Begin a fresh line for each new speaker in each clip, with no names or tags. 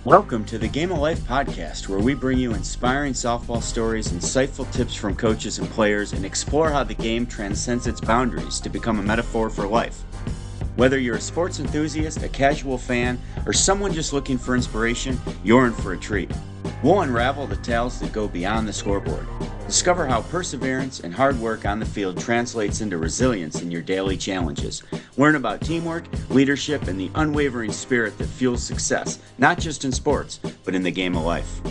Welcome to the Game of Life podcast, where we bring you inspiring softball stories, insightful tips from coaches and players, and explore how the game transcends its boundaries to become a metaphor for life. Whether you're a sports enthusiast, a casual fan, or someone just looking for inspiration, you're in for a treat. We'll unravel the tales that go beyond the scoreboard. Discover how perseverance and hard work on the field translates into resilience in your daily challenges. Learn about teamwork, leadership, and the unwavering spirit that fuels success, not just in sports, but in the game of life.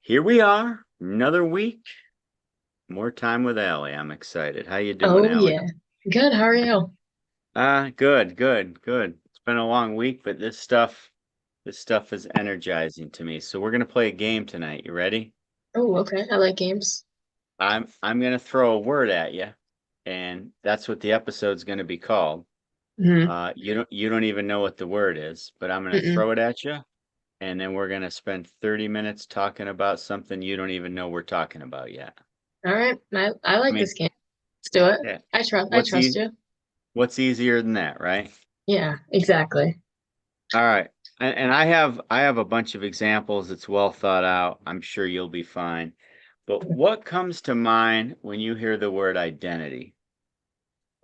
Here we are, another week, more time with Alli. I'm excited. How you doing,
Oh
Alli?
yeah. Good. How are you?
Good. It's been a long week, but this stuff is energizing to me. So we're gonna play a game tonight. You ready?
Oh, okay. I like games.
I'm gonna throw a word at you, and that's what the episode's gonna be called.
Mm-hmm.
You don't even know what the word is, but I'm gonna
Mm-mm.
throw it at you, and then we're gonna spend 30 minutes talking about something you don't even know we're talking about yet.
All right. I
I
like
mean,
this game. Let's do it.
yeah,
I
what's
trust
e
you.
what's easier than that, right?
Yeah, exactly.
All right. And I have a bunch of examples. It's well thought out. I'm sure you'll be fine. But what comes to mind when you hear the word identity?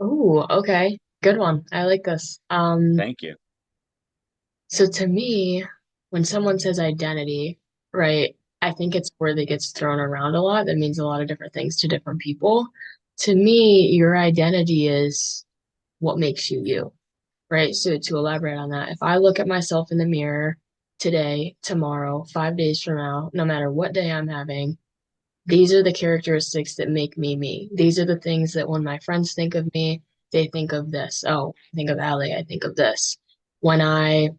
Oh, okay. Good one. I like this.
Thank you.
So to me, when someone says identity, right, I think it's a word that gets thrown around a lot. That means a lot of different things to different people. To me, your identity is what makes you you. Right? So to elaborate on that, if I look at myself in the mirror today, tomorrow, 5 days from now, no matter what day I'm having, these are the characteristics that make me me. These are the things that when my friends think of me, they think of this. Oh, I think of Alli, I think of this. When I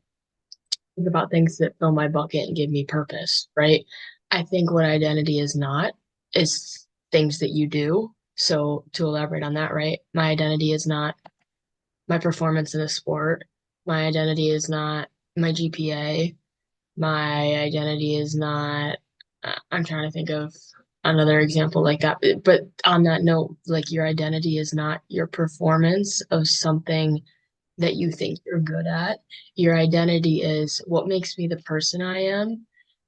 think about things that fill my bucket and give me purpose, right? I think what identity is not is things that you do. So to elaborate on that, right? My identity is not my performance in a sport. My identity is not my GPA. My identity is not, I'm trying to think of another example like that. But on that note, like your identity is not your performance of something that you think you're good at. Your identity is what makes me the person I am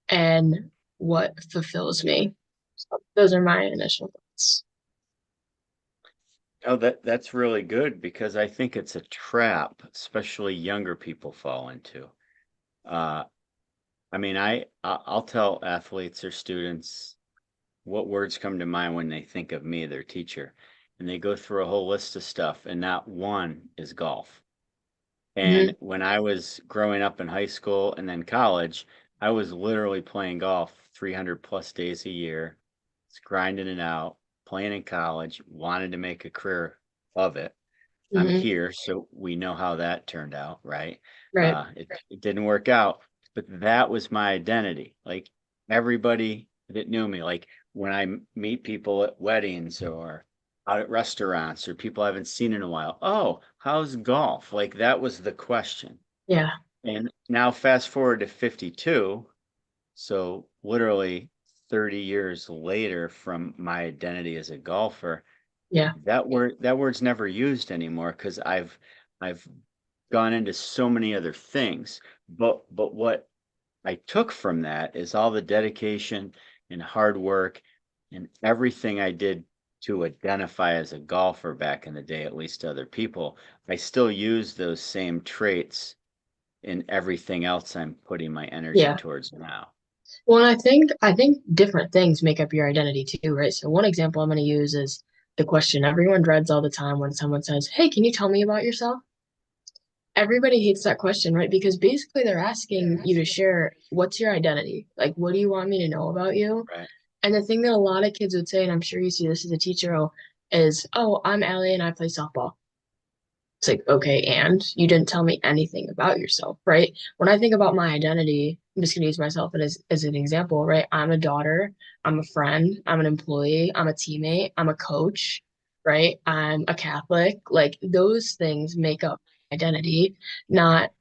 and what fulfills me. So those are my initial thoughts.
Oh, that's really good because I think it's a trap, especially younger people fall into. Uh, I mean, I'll tell athletes or students what words come to mind when they think of me, their teacher, and they go through a whole list of stuff, and not one is golf.
Hmm.
And when I was growing up in high school and then college, I was literally playing golf 300 plus days a year, just grinding it out, playing in college, wanted to make a career of it. I'm
Hmm.
here, so we know how that turned out, right?
Right.
It didn't work out, but that was my identity. Like everybody that knew me, like when meet people at weddings or out at restaurants or people I haven't seen in a while. Oh, how's golf? Like that was the question.
Yeah.
And now fast forward to 52, so literally 30 years later from my identity as a golfer,
Yeah.
that word's never used anymore because I've gone into so many other things. But what I took from that is all the dedication and hard work and everything I did to identify as a golfer back in the day, at least to other people. I still use those same traits in everything else I'm putting my energy
Yeah.
towards now.
Well, and I think different things make up your identity too, right? So one example I'm going to use is the question everyone dreads all the time when someone says, "Hey, can you tell me about yourself?" Everybody hates that question, right? Because basically they're asking you to share what's your identity? Like, what do you want me to know about you?
Right.
And the thing that a lot of kids would say, and I'm sure you see this as a teacher, is, "Oh, I'm Allie and I play softball." It's like, okay, and you didn't tell me anything about yourself, right? When I think about my identity, I'm just gonna use myself as an example, right? I'm a daughter, I'm a friend, I'm an employee, I'm a teammate, I'm a coach, right? I'm a Catholic. Like those things make up my identity, not,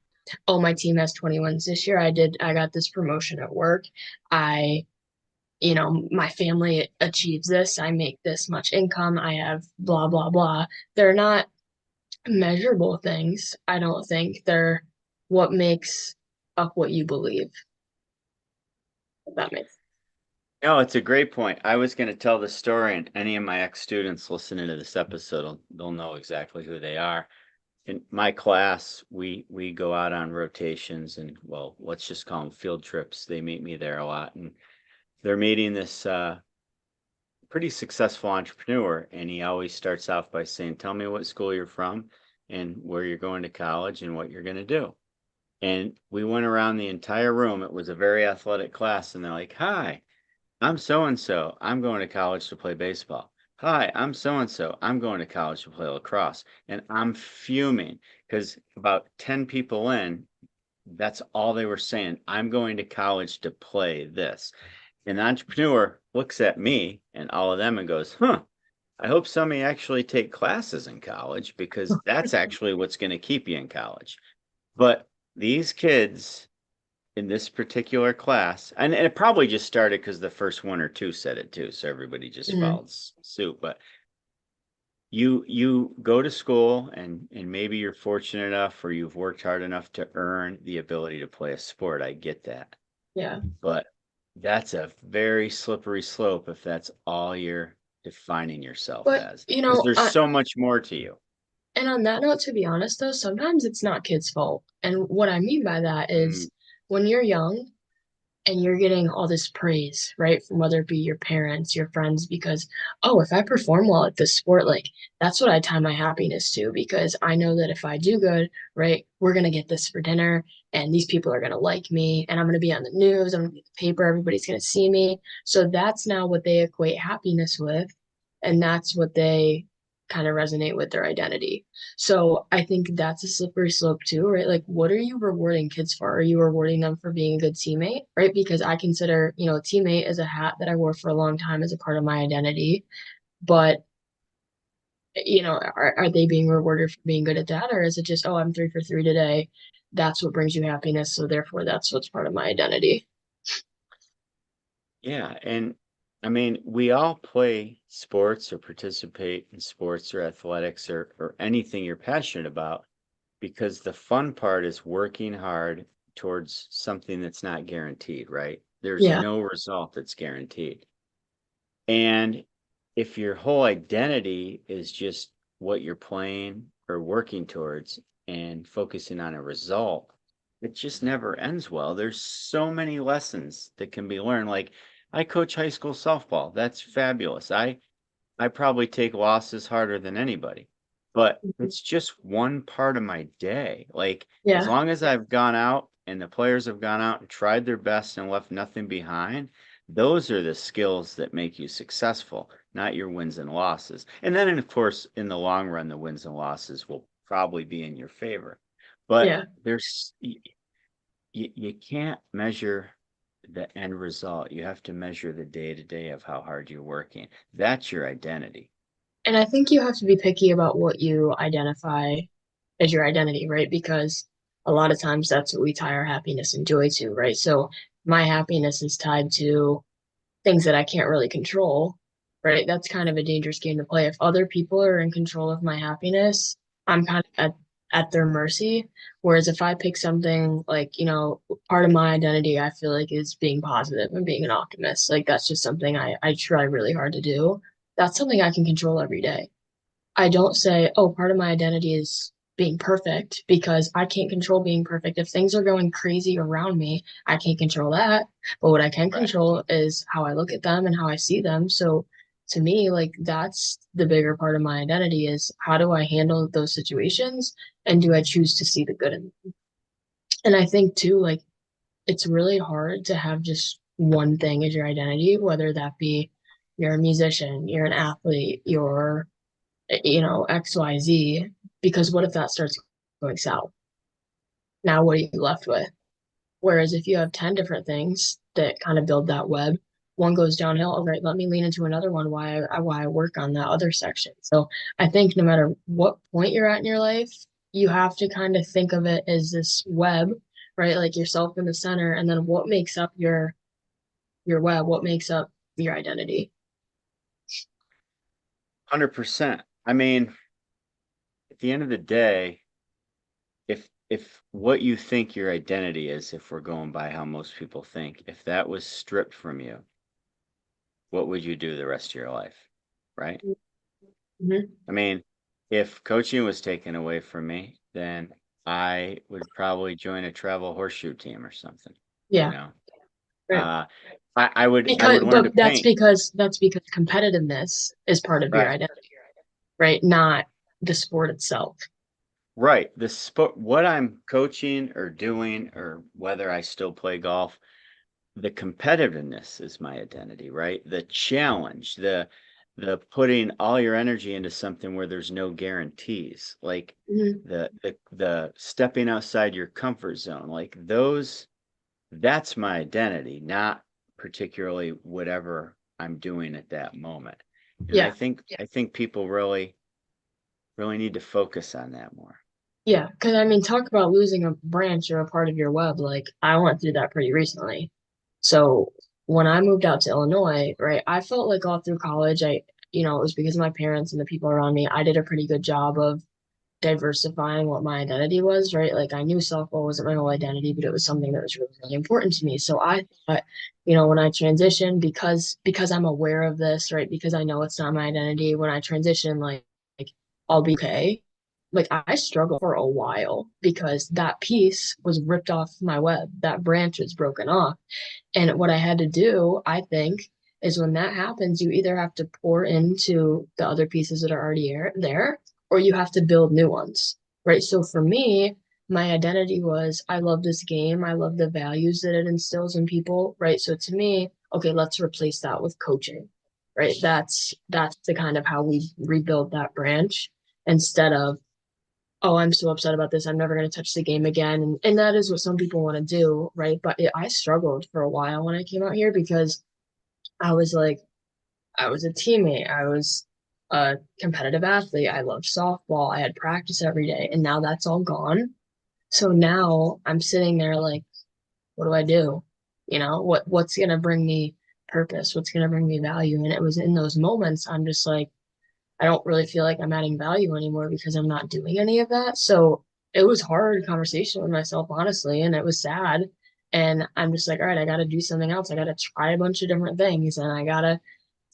oh, my team has 20 wins this year. I got this promotion at work. I my family achieves this, I make this much income, I have blah, blah, blah. They're not measurable things. I don't think they're what makes up what you believe, if that makes
No, it's a great point. I was going to tell the story, and any of my ex-students listening to this episode, they'll know exactly who they are. In my class, we go out on rotations and, well, let's just call them field trips. They meet me there a lot, and they're meeting this pretty successful entrepreneur, and he always starts off by saying, "Tell me what school you're from and where you're going to college and what you're going to do." And we went around the entire room. It was a very athletic class, and they're like, "Hi, I'm so and so. I'm going to college to play baseball. Hi, I'm so and so. I'm going to college to play lacrosse." And I'm fuming because about 10 people in, that's all they were saying. I'm going to college to play this. And the entrepreneur looks at me and all of them and goes, "Huh, I hope some of you actually take classes in college because that's actually what's going to keep you in college." But these kids in this particular class, and it probably just started because the first one or two said it too, so everybody just
sense.
followed suit. But you go to school and maybe you're fortunate enough or you've worked hard enough to earn the ability to play a sport. I get that.
Yeah.
But that's a very slippery slope if that's all you're defining yourself
But,
as, because there's so much more to you.
and on that note, to be honest, though, sometimes it's not kids' fault. And what I mean by that
Mm,
is when you're young, and you're getting all this praise, right? From whether it be your parents, your friends, because, oh, if I perform well at this sport, like that's what I tie my happiness to because I know that if I do good, right, we're going to get this for dinner and these people are going to like me and I'm going to be on the news, I'm going to be in the paper, everybody's going to see me. So that's now what they equate happiness with. And that's what they kind of resonate with their identity. So I think that's a slippery slope too, right? Like, what are you rewarding kids for? Are you rewarding them for being a good teammate, right? Because I consider, a teammate as a hat that I wore for a long time as a part of my identity. But, are they being rewarded for being good at that? Or is it just, oh, I'm 3 for 3 today. That's what brings you happiness. So therefore, that's what's part of my identity.
yeah, and I mean, we all play sports or participate in sports or athletics or anything you're passionate about because the fun part is working hard towards something that's not guaranteed, right? There's
Yeah.
no result that's guaranteed. And if your whole identity is just what you're playing or working towards and focusing on a result, it just never ends well. There's so many lessons that can be learned. Like I coach high school softball. That's fabulous. I probably take losses harder than anybody, but it's just one part of my day. Like, as
Yeah.
long as I've gone out and the players have gone out and tried their best and left nothing behind, those are the skills that make you successful, not your wins and losses. And then, of course, in the long run, the wins and losses will probably be in your favor. But
Yeah.
you can't measure the end result. You have to measure the day to day of how hard you're working. That's your identity.
And I think you have to be picky about what you identify as your identity, right? Because a lot of times that's what we tie our happiness and joy to, right? So my happiness is tied to things that I can't really control, right? That's kind of a dangerous game to play. If other people are in control of my happiness, I'm kind of at their mercy. Whereas if I pick something like, part of my identity, I feel like is being positive and being an optimist. Like that's just something I try really hard to do. That's something I can control every day. I don't say, oh, part of my identity is being perfect because I can't control being perfect. If things are going crazy around me, I can't control that. But what I can
Right.
control is how I look at them and how I see them. So to me, like that's the bigger part of my identity is how do I handle those situations and do I choose to see the good in them? And I think too, like it's really hard to have just one thing as your identity, whether that be you're a musician, you're an athlete, you're XYZ, because what if that starts going south? Now what are you left with? Whereas if you have 10 different things that kind of build that web, one goes downhill, all right, let me lean into another one why I work on that other section. So I think no matter what point you're at in your life, you have to kind of think of it as this web, right? Like yourself in the center, and then what makes up your web, what makes up your identity.
100%. I mean, at the end of the day, if what you think your identity is, if we're going by how most people think, if that was stripped from you, what would you do the rest of your life? Right?
Mhm.
I mean, if coaching was taken away from me, then I would probably join a travel horseshoe team or something, you
Yeah,
know.
right.
Uh, I would
Because,
learn
but
to paint.
that's because competitiveness is part of your
Right.
identity, right? Not the sport itself.
Right. The sport, what I'm coaching or doing, or whether I still play golf, the competitiveness is my identity, right? The challenge, the putting all your energy into something where there's no guarantees, like
Mhm.
the stepping outside your comfort zone, like those, that's my identity, not particularly whatever I'm doing at that moment. And I
Yeah,
think I think people really need to focus on that more.
yeah. Because I mean, talk about losing a branch or a part of your web. Like I went through that pretty recently. So when I moved out to Illinois, right, I felt like all through college, it was because of my parents and the people around me. I did a pretty good job of diversifying what my identity was, right? Like I knew softball wasn't my whole identity, but it was something that was really, really important to me. So I thought, when I transition, because I'm aware of this, right? Because I know it's not my identity, when I transition, like I'll be okay. Like I struggled for a while because that piece was ripped off my web. That branch was broken off. And what I had to do, I think, is when that happens, you either have to pour into the other pieces that are already there, or you have to build new ones, right? So for me, my identity was I love this game. I love the values that it instills in people, right? So to me, okay, let's replace that with coaching, right? That's the kind of how we rebuild that branch instead of, oh, I'm so upset about this. I'm never going to touch the game again. And that is what some people want to do, right? But I struggled for a while when I came out here because I was like, I was a teammate. I was a competitive athlete. I loved softball. I had practice every day. And now that's all gone. So now I'm sitting there like, what do I do? What's going to bring me purpose? What's going to bring me value? And it was in those moments I'm just like, I don't really feel like I'm adding value anymore because I'm not doing any of that. So it was hard conversation with myself, honestly, and it was sad. And I'm just like, all right, I got to do something else. I got to try a bunch of different things and I got to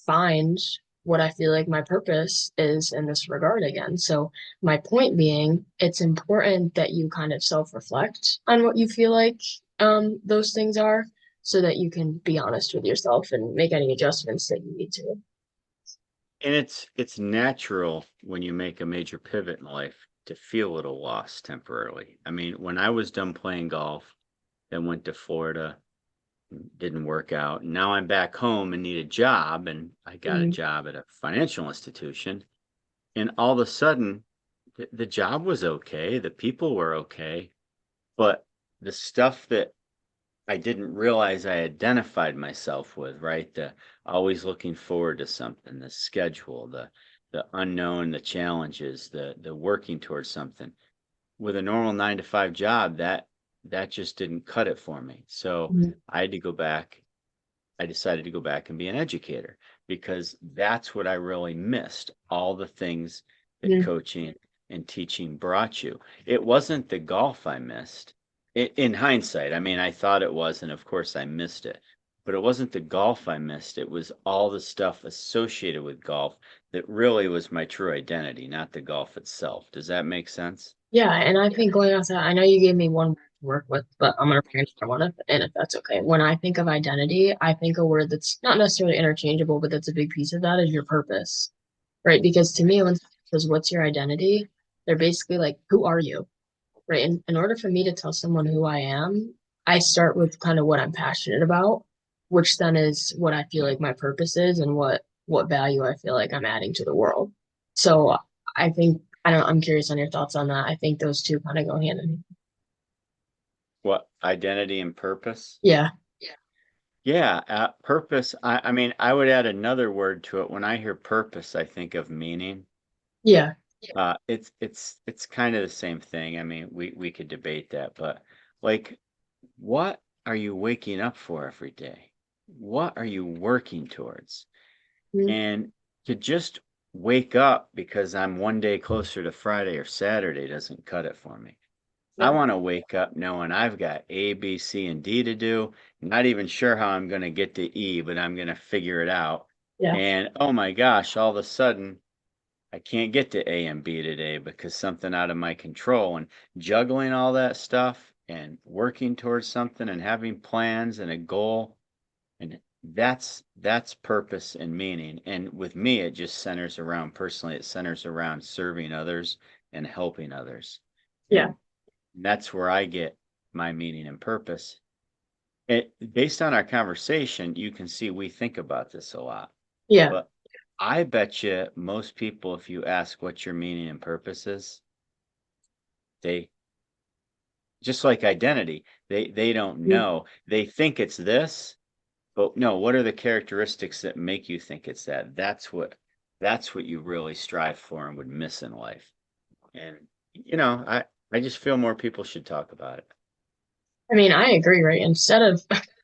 find what I feel like my purpose is in this regard again. So my point being, it's important that you kind of self-reflect on what you feel like those things are so that you can be honest with yourself and make any adjustments that you need to.
And it's natural when you make a major pivot in life to feel a little lost temporarily. I mean, when I was done playing golf, then went to Florida, didn't work out. And now I'm back home and need a job, and I got a
Mhm.
job at a financial institution. And all of a sudden, the job was okay, the people were okay, but the stuff that I didn't realize I identified myself with, right? The always looking forward to something, the schedule, the unknown, the challenges, the working towards something. With a normal 9 to 5 job, that just didn't cut it for me. So
Mhm.
I had to go back. I decided to go back and be an educator because that's what I really missed. All the things that
Mhm.
coaching and teaching brought you. It wasn't the golf I missed. In hindsight, I mean, I thought it was, and of course I missed it. But it wasn't the golf I missed. It was all the stuff associated with golf that really was my true identity, not the golf itself. Does that make sense?
Yeah, and I think going outside, I know you gave me one word to work with, but I'm gonna bring another one up, and if that's okay. When I think of identity, I think a word that's not necessarily interchangeable, but that's a big piece of that is your purpose, right? Because to me, when someone says, "What's your identity?" they're basically like, "Who are you?" Right? And in order for me to tell someone who I am, I start with kind of what I'm passionate about, which then is what I feel like my purpose is and what value I feel like I'm adding to the world. So I think I don't I'm curious on your thoughts on that. I think those two kind of go hand in hand.
What identity and purpose?
Yeah.
Yeah, purpose. I mean, I would add another word to it. When I hear purpose, I think of meaning.
Yeah.
It's kind of the same thing. I mean, we could debate that, but like, what are you waking up for every day? what are you working towards?
Mhm.
And to just wake up because I'm one day closer to Friday or Saturday doesn't cut it for me. I
Yeah.
want to wake up knowing I've got A, B, C, and D to do. Not even sure how I'm going to get to E, but I'm going to figure it out.
Yeah.
And oh my gosh, all of a sudden, I can't get to A and B today because something out of my control. And juggling all that stuff and working towards something and having plans and a goal. And that's purpose and meaning. And with me, it just centers around personally, it centers around serving others and helping others.
Yeah.
And that's where I get my meaning and purpose. Based on our conversation, you can see we think about this a lot.
Yeah.
But I bet you most people, if you ask what your meaning and purpose is, they just like identity, they don't
Mhm.
know. They think it's this, but no, what are the characteristics that make you think it's that? That's what you really strive for and would miss in life. And I just feel more people should talk about
I mean, I agree, right?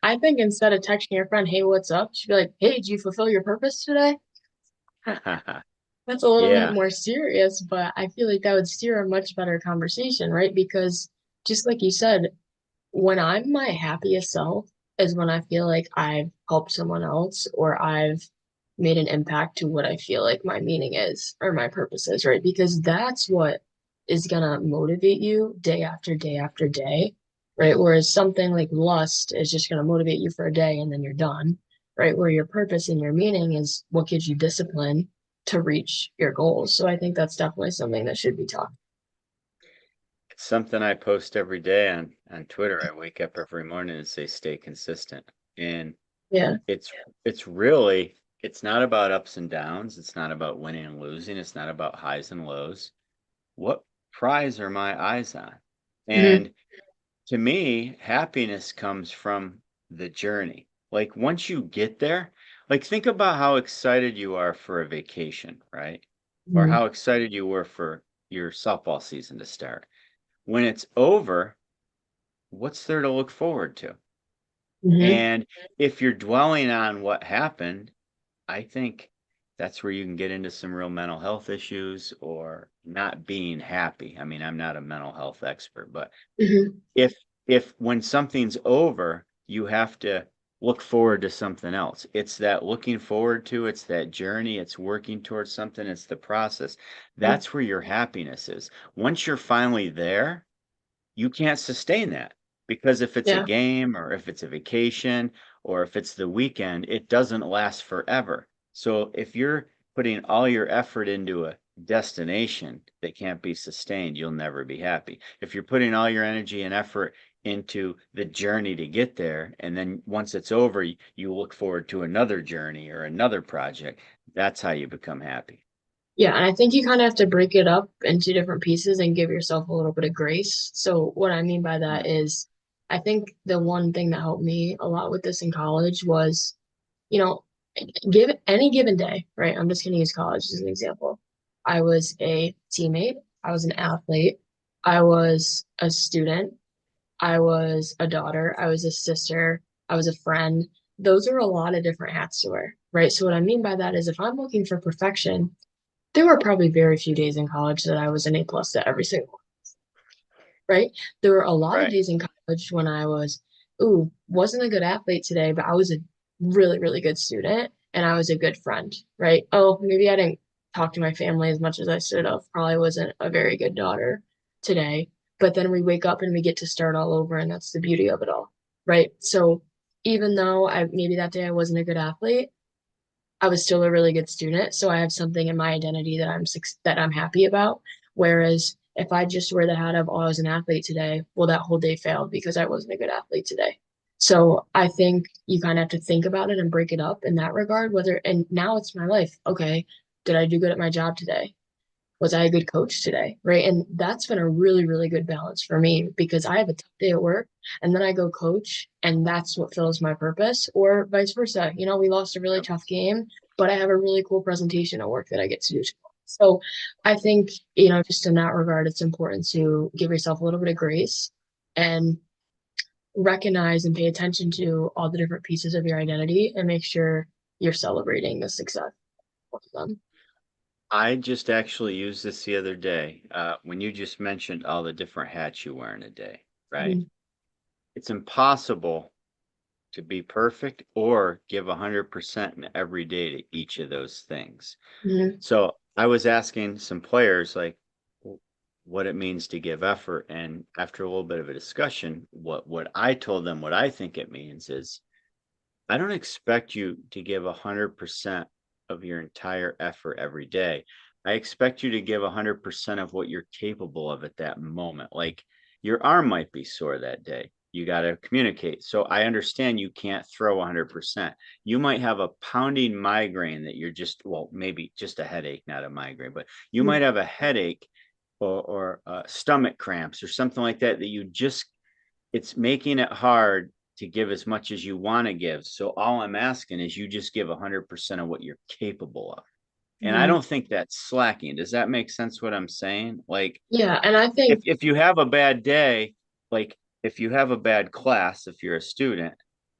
I think instead of texting your friend, hey, what's up? You should be like, hey, did you fulfill your purpose today?
it.
That's a little bit
Yeah,
more serious, but I feel like that would steer a much better conversation, right? Because just like you said, when I'm my happiest self is when I feel like I've helped someone else or I've made an impact to what I feel like my meaning is or my purpose is, right? Because that's what is gonna motivate you day after day after day, right? Whereas something like lust is just gonna motivate you for a day and then you're done, right? Where your purpose and your meaning is what gives you discipline to reach your goals. So I think that's definitely something that should be taught.
it's something I post every day on Twitter. I wake up every morning and say stay consistent. And
Yeah.
it's it's really it's not about ups and downs. It's not about winning and losing. It's not about highs and lows. What prize are my eyes on?
Hmm.
And to me, happiness comes from the journey. Like once you get there, like think about how excited you are for a vacation, right? Or
Hmm.
how excited you were for your softball season to start. When it's over, what's there to look forward to?
Hmm.
And if you're dwelling on what happened, I think that's where you can get into some real mental health issues or not being happy. I mean, I'm not a mental health expert, but
Hmm.
if when something's over, you have to look forward to something else. It's that looking forward to, it's that journey, it's working towards something, it's the process. That's where your happiness is. Once you're finally there, you can't sustain that because if it's a
Yeah.
game or if it's a vacation or if it's the weekend, it doesn't last forever. So if you're putting all your effort into a destination that can't be sustained, you'll never be happy. If you're putting all your energy and effort into the journey to get there, and then once it's over, you look forward to another journey or another project, that's how you become happy.
Yeah, and I think you kind of have to break it up into different pieces and give yourself a little bit of grace. So what I mean by that
Mm,
is I think the one thing that helped me a lot with this in college was, you know, give any given day, right? I'm just going to use college as an example. I was a teammate, I was an athlete, I was a student, I was a daughter, I was a sister, I was a friend. Those are a lot of different hats to wear, right? So what I mean by that is if I'm looking for perfection, there were probably very few days in college that I was an A plus to every single, right? There were a lot of
right.
days in college when I was, ooh, wasn't a good athlete today, but I was a really, really good student and I was a good friend, right? Oh, maybe I didn't talk to my family as much as I should have. Probably wasn't a very good daughter today. But then we wake up and we get to start all over, and that's the beauty of it all, right? So even though I maybe that day I wasn't a good athlete, I was still a really good student, so I have something in my identity that I'm happy about. Whereas if I just wear the hat of, oh, I was an athlete today, well, that whole day failed because I wasn't a good athlete today. So I think you kind of have to think about it and break it up in that regard. And now it's my life. Okay, did I do good at my job today? Was I a good coach today? Right. And that's been a really, really good balance for me because I have a tough day at work and then I go coach and that's what fills my purpose, or vice versa. We lost a really
Yep.
tough game, but I have a really cool presentation at work that I get to do. So I think, just in that regard, it's important to give yourself a little bit of grace and recognize and pay attention to all the different pieces of your identity and make sure you're celebrating the success of them.
I just actually used this the other day when you just mentioned all the different hats you wear in a day, right?
Mhm.
It's impossible to be perfect or give 100% in every day to each of those things.
Mhm.
So I was asking some players like what it means to give effort, and after a little bit of a discussion, what I told them what I think it means is I don't expect you to give 100% of your entire effort every day. I expect you to give 100% of what you're capable of at that moment. Like your arm might be sore that day. You got to communicate. So I understand you can't throw 100%. You might have a pounding migraine that you're just, well, maybe just a headache, not a migraine, but you
Mhm.
might have a headache or stomach cramps or something like that that you just, it's making it hard to give as much as you want to give. So all I'm asking is you just give 100% of what you're capable of. And I
Mhm.
don't think that's slacking. Does that make sense what I'm saying? Like
Yeah, and I think
if you have a bad day, like if you have a bad class, if you're a student,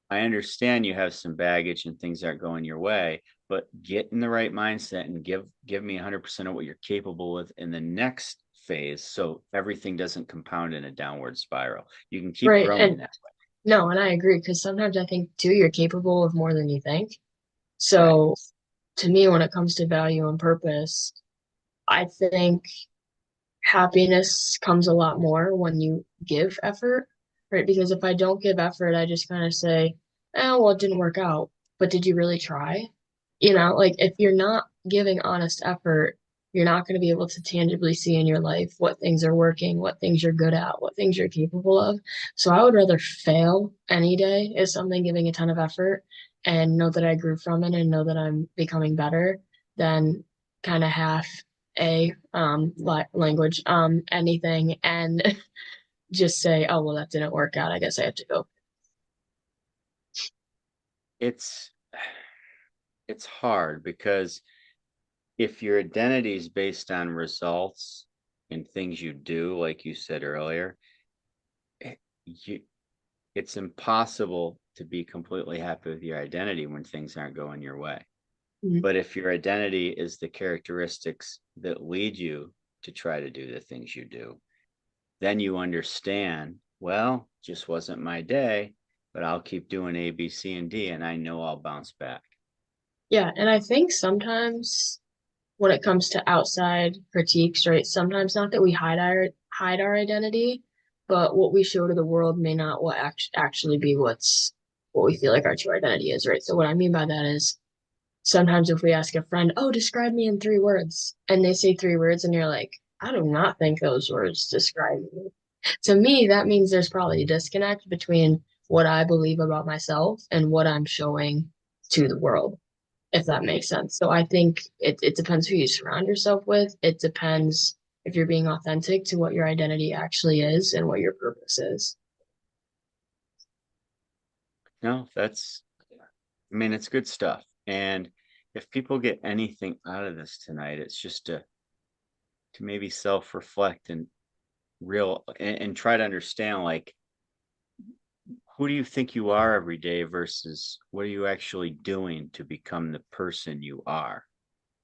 I understand you have some baggage and things aren't going your way, but get in the right mindset and give me 100% of what you're capable with in the next phase so everything doesn't compound in a downward spiral. You can keep
right,
growing
and
that
no, and I agree because sometimes I think too you're capable of more than you think.
way. Right.
So to me, when it comes to value and purpose, I think happiness comes a lot more when you give effort, right? Because if I don't give effort, I just kind of say, oh, well, it didn't work out. But did you really try? Like if you're not giving honest effort, you're not going to be able to tangibly see in your life what things are working, what things you're good at, what things you're capable of. So I would rather fail any day is something giving a ton of effort and know that I grew from it and know that I'm becoming better than kind of half a language anything and just say, oh well, that didn't work out, I guess I have to go.
It's it's hard because if your identity is based on results and things you do, like you said earlier, you it's impossible to be completely happy with your identity when things aren't going your way.
Mhm.
But if your identity is the characteristics that lead you to try to do the things you do, then you understand, well, just wasn't my day, but I'll keep doing A, B, C, and D, and I know I'll bounce back.
Yeah, and I think sometimes when it comes to outside critiques, right? Sometimes not that we hide our identity, but what we show to the world may not what actually be what we feel like our true identity is, right? So what I mean by that is sometimes if we ask a friend, "Oh, describe me in 3 words," and they say 3 words, and you're like, "I do not think those words describe me." To me, that means there's probably a disconnect between what I believe about myself and what I'm showing to the world, if that makes sense. So I think it depends who you surround yourself with. It depends if you're being authentic to what your identity actually is and what your purpose is.
No, I mean, it's good stuff. And if people get anything out of this tonight, it's just to maybe self-reflect and and try to understand like who do you think you are every day versus what are you actually doing to become the person you are?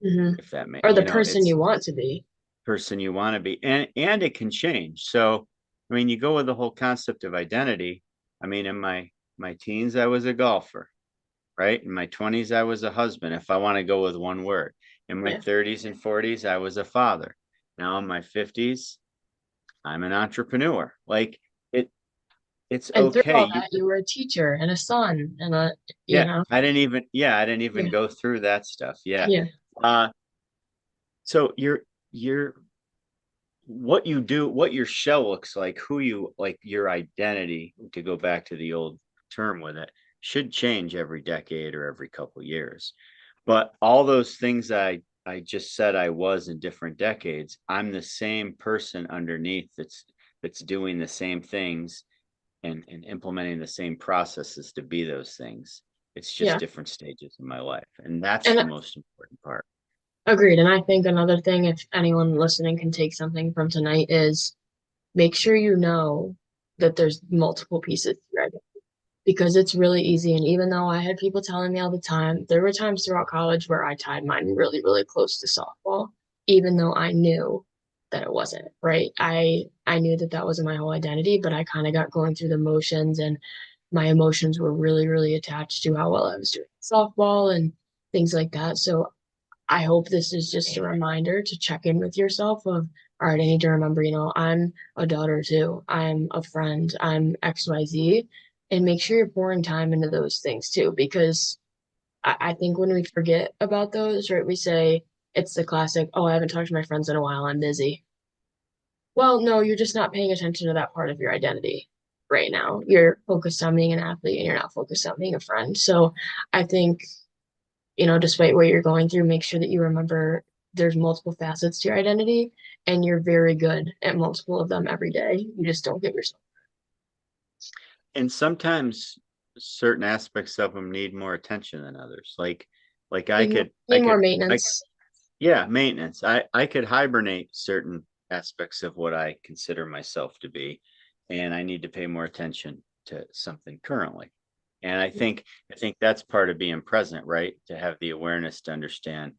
Hmm.
If that may,
Or the person you
it's
want to be.
person you want to be, and it can change. So, I mean, you go with the whole concept of identity. I mean, in my teens, I was a golfer, right? In my 20s, I was a husband, if I want to go with one word. In my
Yeah.
30s and 40s, I was a father. Now in my 50s, I'm an entrepreneur. Like it, it's
And through
okay.
all
You
that, you were a teacher and a son and you
Yeah,
know,
I didn't even
yeah,
go through that stuff. Yeah.
yeah,
Uh, so you're what you do, what your shell looks like, who you like, your identity, to go back to the old term with it, should change every decade or every couple years. But all those things I just said I was in different decades, I'm the same person underneath that's doing the same things and implementing the same processes to be those things. It's just
yeah.
different stages in my life. And that's the
And
most important part.
agreed. And I think another thing, if anyone listening can take something from tonight, is make sure you know that there's multiple pieces to your identity because it's really easy. And even though I had people telling me all the time, there were times throughout college where I tied mine really, really close to softball, even though I knew that it wasn't, right? I knew that that wasn't my whole identity, but I kind of got going through the motions and my emotions were really, really attached to how well I was doing softball and things like that. So I hope this is just a reminder to check in with yourself of, all right, I need to remember, I'm a daughter too. I'm a friend. I'm XYZ. And make sure you're pouring time into those things too, because I think when we forget about those, right, we say it's the classic, oh, I haven't talked to my friends in a while. I'm busy. Well, no, you're just not paying attention to that part of your identity right now. You're focused on being an athlete and you're not focused on being a friend. So I think despite what you're going through, make sure that you remember there's multiple facets to your identity and you're very good at multiple of them every day. You just don't give yourself.
And sometimes certain aspects of them need more attention than others. Like I
Need more,
could, I
need more
could, I
maintenance.
yeah, maintenance. I could hibernate certain aspects of what I consider myself to be, and I need to pay more attention to something currently. And I think that's part of being present, right? To have the awareness to understand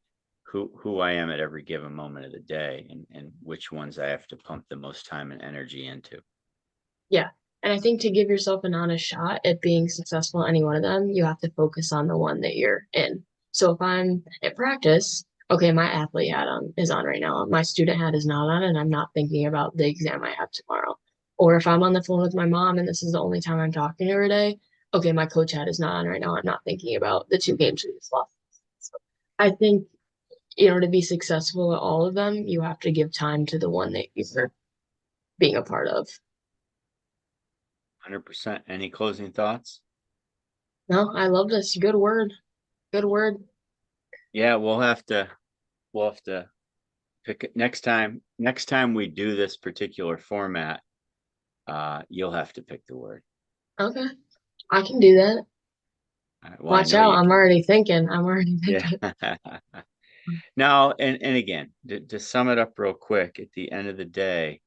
who I am at every given moment of the day and which ones I have to pump the most time and energy into.
Yeah. And I think to give yourself an honest shot at being successful in any one of them, you have to focus on the one that you're in. So if I'm at practice, okay, my athlete hat is on right now. My student hat is not on, and I'm not thinking about the exam I have tomorrow. Or if I'm on the phone with my mom and this is the only time I'm talking to her today, okay, my coach hat is not on right now. I'm not thinking about the two games we just lost. So I think, to be successful at all of them, you have to give time to the one that you're being a part of.
100%. Any closing thoughts?
No, I love this. Good word. Good word.
Yeah, we'll have to pick it next time. Next time we do this particular format, you'll have to pick the word.
Okay. I can do that.
Well, I
Watch
know
out.
you
I'm
can.
already thinking. I'm already
Yeah.
thinking.
Now, and again, to sum it up real quick, at the end of the day,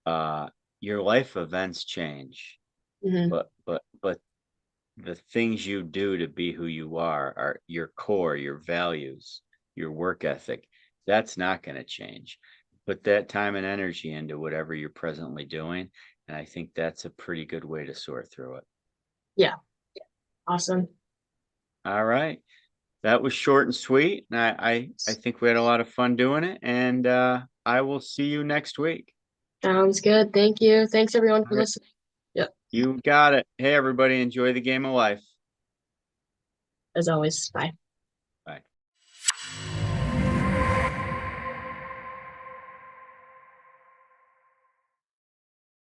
uh, your life events change,
Hmm.
but the things you do to be who you are your core, your values, your work ethic. That's not going to change. Put that time and energy into whatever you're presently doing, and I think that's a pretty good way to sort through it.
Yeah. Awesome.
All right. That was short and sweet. And I think we had a lot of fun doing it. And I will see you next week.
Sounds good. Thank you. Thanks everyone
All
for
right.
listening. Yep.
You got it. Hey, everybody, enjoy the game of life.
As always. Bye.